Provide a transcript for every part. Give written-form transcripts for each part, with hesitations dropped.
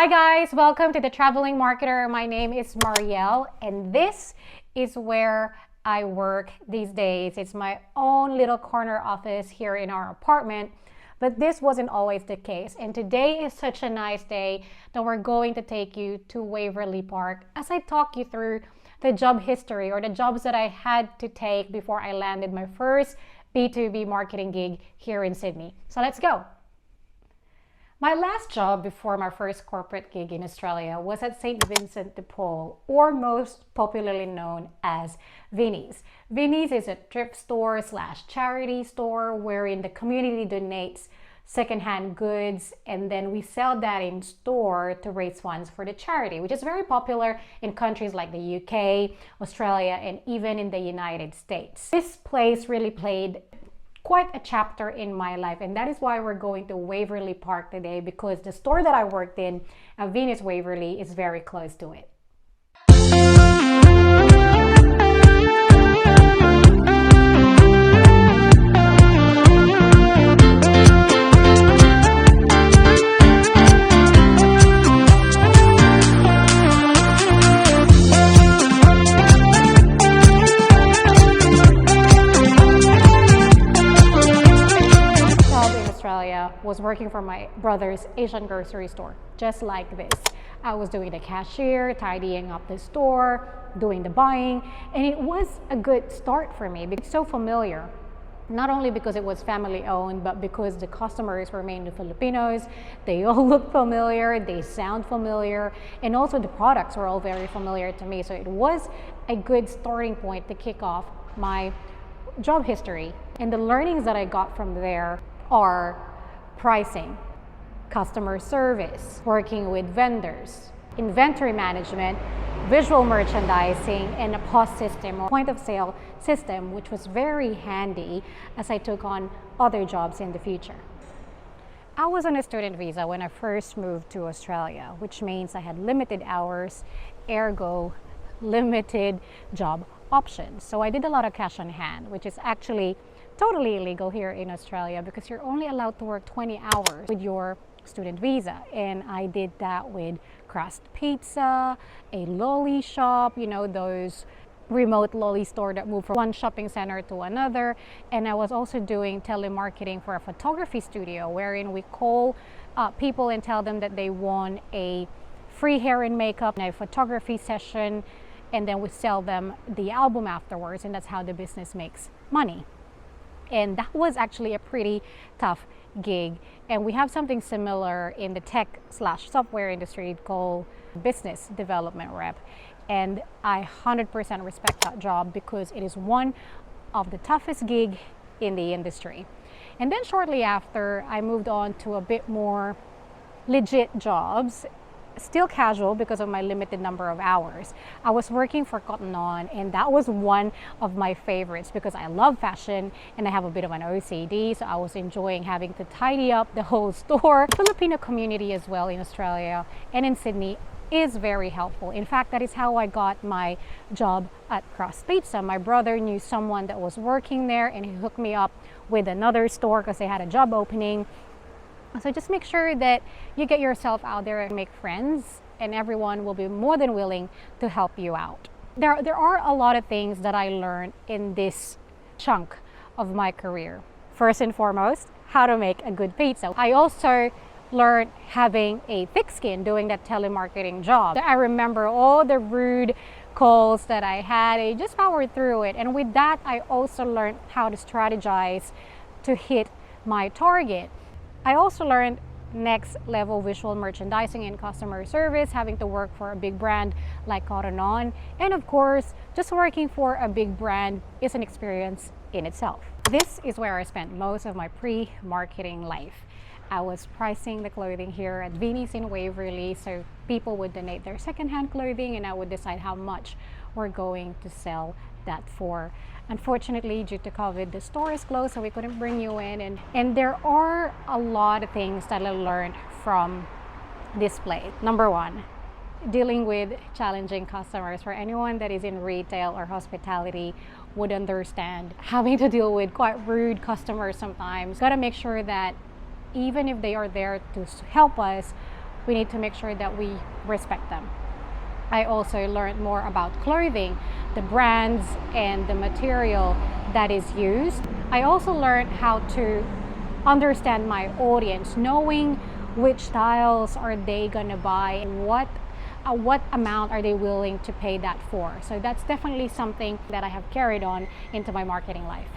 Hi guys, welcome to the Traveling Marketer. My name is Marielle and this is where I work these days. It's my own little corner office here in our apartment, but this wasn't always the case. And today is such a nice day that we're going to take you to Waverley Park as I talk you through the job history or the jobs that I had to take before I landed my first B2B marketing gig here in Sydney. So let's go. My last job before my first corporate gig in Australia was at St. Vincent de Paul, or most popularly known as Vinnie's. Vinnie's is a thrift store / charity store wherein the community donates secondhand goods and then we sell that in store to raise funds for the charity, which is very popular in countries like the UK, Australia, and even in the United States. This place really played quite a chapter in my life, and that is why we're going to Waverley Park today, because the store that I worked in at Vinnie's Waverley is very close to it. Was working for my brother's Asian grocery store, just like this. I was doing the cashier, tidying up the store, doing the buying, and it was a good start for me because it's so familiar. Not only because it was family owned, but because the customers were mainly Filipinos. They all look familiar, they sound familiar, and also the products were all very familiar to me. So it was a good starting point to kick off my job history. And the learnings that I got from there are pricing, customer service, working with vendors, inventory management, visual merchandising, and a POS system or point of sale system, which was very handy as I took on other jobs in the future. I was on a student visa when I first moved to Australia, which means I had limited hours, ergo limited job options. So I did a lot of cash on hand, which is actually totally illegal here in Australia because you're only allowed to work 20 hours with your student visa. And I did that with crust pizza, a lolly shop, you know, those remote lolly store that move from one shopping center to another. And I was also doing telemarketing for a photography studio wherein we call people and tell them that they want a free hair and makeup and a photography session, and then we sell them the album afterwards, and that's how the business makes money. And that was actually a pretty tough gig. And we have something similar in the tech / software industry called business development rep. And I 100% respect that job because it is one of the toughest gig in the industry. And then shortly after, I moved on to a bit more legit jobs. Still casual because of my limited number of hours. I was working for Cotton On, and that was one of my favorites because I love fashion and I have a bit of an OCD, so I was enjoying having to tidy up the whole store. The Filipino community as well in Australia and in Sydney is very helpful. In fact, that is how I got my job at Crust Pizza. My brother knew someone that was working there and he hooked me up with another store because they had a job opening. So just make sure that you get yourself out there and make friends, and everyone will be more than willing to help you out. There are a lot of things that I learned in this chunk of my career. First and foremost, how to make a good pizza. I also learned having a thick skin doing that telemarketing job. I remember all the rude calls that I had. I just powered through it. And with that, I also learned how to strategize to hit my target. I also learned next level visual merchandising and customer service, having to work for a big brand like Cotton On. And of course, just working for a big brand is an experience in itself. This is where I spent most of my pre-marketing life. I was pricing the clothing here at Vinnie's in Waverley, so people would donate their secondhand clothing and I would decide how much we're going to sell that for. Unfortunately, due to COVID, the store is closed, so we couldn't bring you in. And there are a lot of things that I learned from this place. Number one, dealing with challenging customers. For anyone that is in retail or hospitality would understand having to deal with quite rude customers sometimes. Got to make sure that even if they are there to help us, we need to make sure that we respect them. I also learned more about clothing, the brands and the material that is used. I also learned how to understand my audience, knowing which styles are they gonna buy and what amount are they willing to pay that for. So that's definitely something that I have carried on into my marketing life.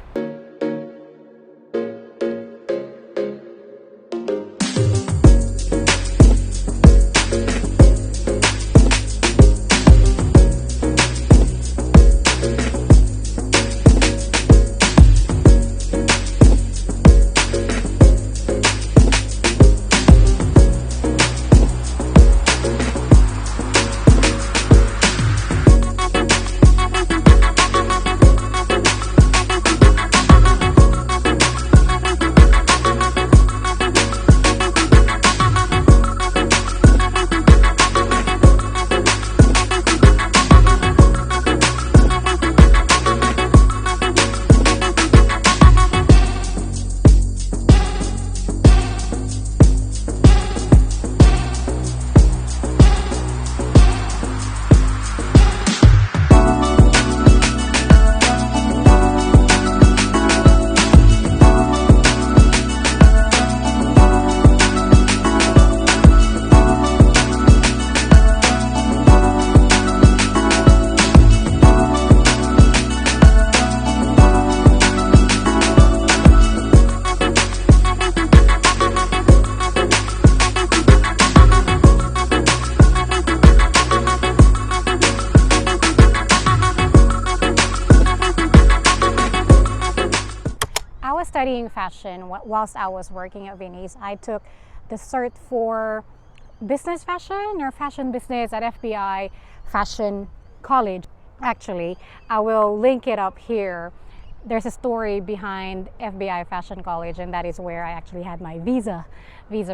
Studying fashion whilst I was working at Venice. I took the cert for business fashion or fashion business at FBI Fashion College. Actually, I will link it up here. There's a story behind FBI Fashion College, and that is where I actually had my visa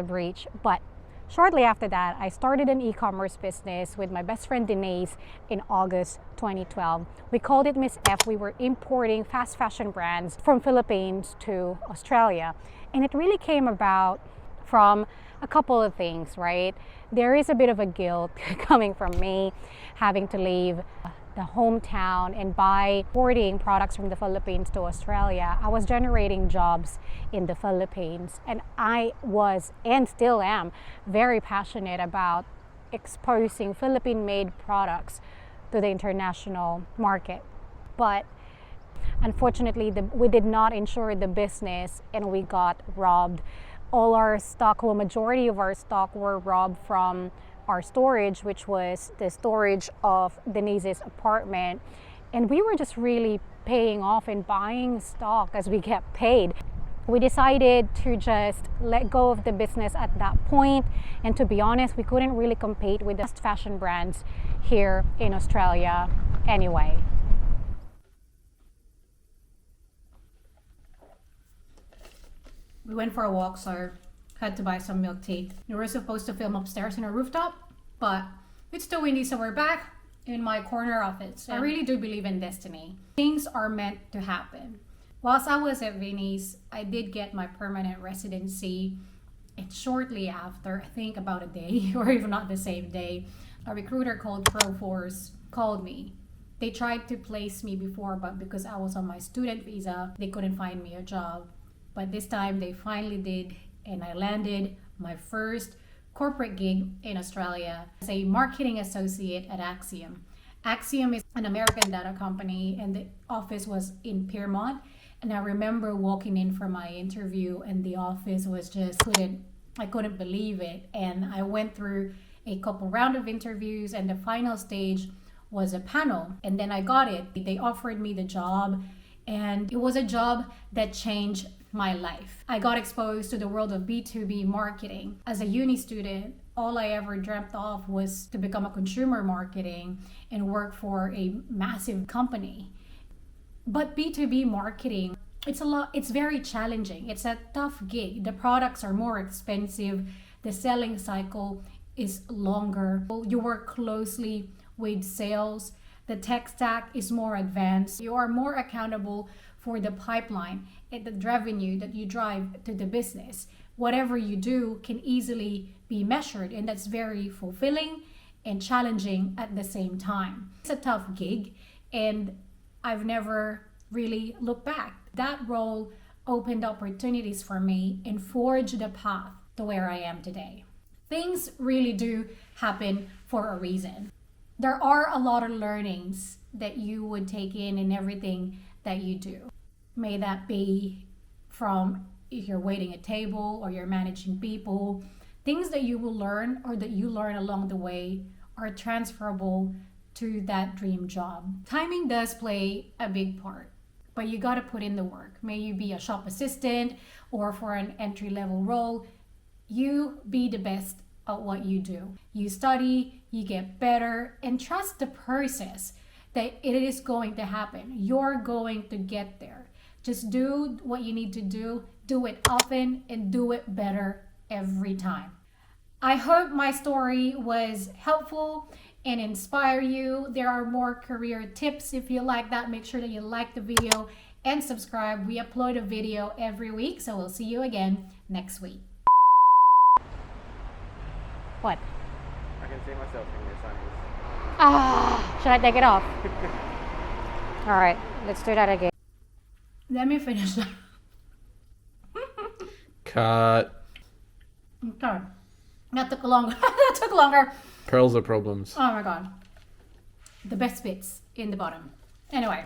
breach. But shortly after that, I started an e-commerce business with my best friend Denise in August 2012. We called it Miss F. We were importing fast fashion brands from Philippines to Australia. And it really came about from a couple of things, right? There is a bit of a guilt coming from me having to leave the hometown, and by importing products from the Philippines to Australia, I was generating jobs in the Philippines. And I was, and still am, very passionate about exposing Philippine-made products to the international market. But unfortunately, we did not insure the business and we got robbed. All our stock, well, majority of our stock were robbed from our storage, which was the storage of Denise's apartment. And we were just really paying off and buying stock as we get paid. We decided to just let go of the business at that point. And to be honest, we couldn't really compete with the fast fashion brands here in Australia anyway. We went for a walk, so had to buy some milk tea. We were supposed to film upstairs in a rooftop, but it's too windy, so we're back in my corner office. I really do believe in destiny. Things are meant to happen. Whilst I was at Venice, I did get my permanent residency, and shortly after, I think about a day, or even not the same day, a recruiter called Proforce called me. They tried to place me before, but because I was on my student visa, they couldn't find me a job. But this time they finally did, and I landed my first corporate gig in Australia as a marketing associate at Axiom. Axiom is an American data company, and the office was in Piermont. And I remember walking in for my interview, and the office was just I couldn't believe it. And I went through a couple round of interviews, and the final stage was a panel, and then I got it. They offered me the job, and it was a job that changed my life. I got exposed to the world of B2B marketing. As a uni student, all I ever dreamt of was to become a consumer marketing and work for a massive company. But B2B marketing, it's very challenging. It's a tough gig. The products are more expensive. The selling cycle is longer. You work closely with sales. The tech stack is more advanced. You are more accountable for the pipeline and the revenue that you drive to the business. whatever you do can easily be measured, and that's very fulfilling and challenging at the same time. It's a tough gig, and I've never really looked back. That role opened opportunities for me and forged a path to where I am today. Things really do happen for a reason. There are a lot of learnings that you would take in everything that you do. May that be from if you're waiting a table or you're managing people. Things that you will learn or that you learn along the way are transferable to that dream job. Timing does play a big part, but you got to put in the work. May you be a shop assistant or for an entry-level role, you be the best at what you do. You study, you get better, and trust the process that it is going to happen. You're going to get there. Just do what you need to do it often, and do it better every time. I hope my story was helpful and inspire you. There are more career tips. If you like that, make sure that you like the video and subscribe. We upload a video every week, so we'll see you again next week. What? I can see myself in your sunglasses. Ah, should I take it off? All right, let's do that again. Let me finish that. Cut. Okay. That took longer. That took longer. Pearls are problems. Oh my god. The best bits in the bottom. Anyway.